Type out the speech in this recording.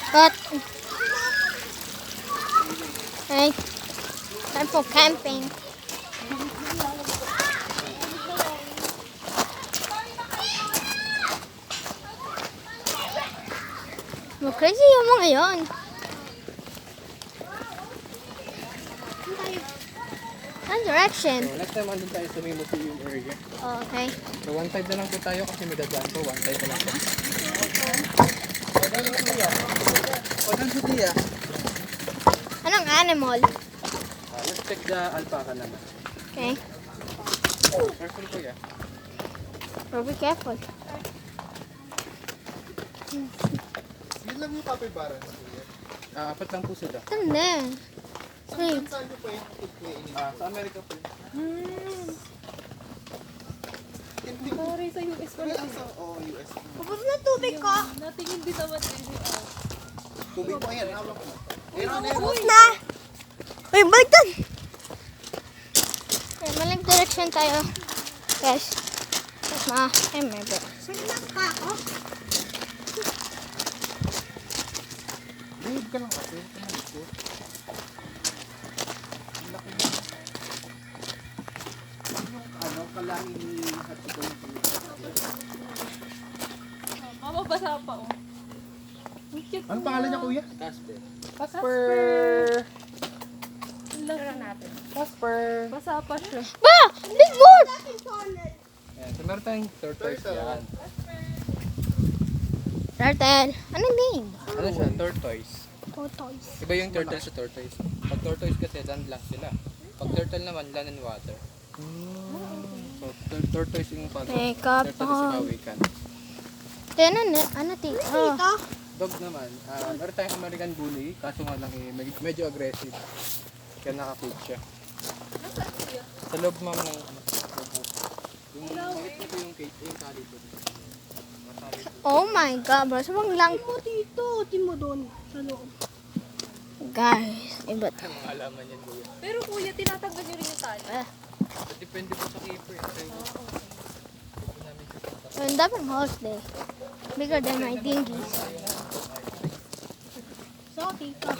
Cut. Okay. Time for camping. Oh, crazy yung mga yon. Anong direction? So, next time andun tayo sa may museum area. Oh, okay. So, one side na lang po tayo kasi may dadaan po. One side na lang po. O, doon sa tiya. Anong animal? Let's check the alpaca naman. Okay. Careful po ya. So be careful. Yun lang yung capybara. Apat lang po sila. Saan din? Wait. Saan nyo pa yung ikuinin? Sa Amerika po. Sorry sa US ko lang. US. Kapag na tubig ko. Natingin din naman din. Tubig mo yan, hawak mo. Aaron, Tapos na. Uy, baliktad. Okay, maling direction tayo. Guys. Tapos may bro. Saan ka ako? Behave ka lang kasi. Ang laki mo. Yung kalahi ni Hachiko yung Mamabasa pa oh. Ang cute. Anong pangalan niya, kuya? Casper. Casper. Tara natin. Casper. Basa pa siya. Ba! Big boat! Ayan, so meron tayong tortoise yan. Turtle. Anong name? Ano siya? Tortoise. Tortoise. Iba yung turtle sa tortoise. Pag tortoise kasi land lang sila. Pag turtle naman land and water. So tortoise yung pag Teka turtle is pa. kawikan. Ano tito? Dog naman, meron tayong American Bully, kaso nga lang medyo aggressive. Kaya nakakit siya. Sa loob ma'am ng yung maliit na po yung cage, yung tali po. Oh my God, bro. Sabang lang. Timo doon. Sa loob. Guys, iba. Mga alaman yan kuya. Pero kuya, tinatanggal niyo rin yung tali. Depende po sa keeper. Ang daming horse day. Bigger than my dinghy. So, tito.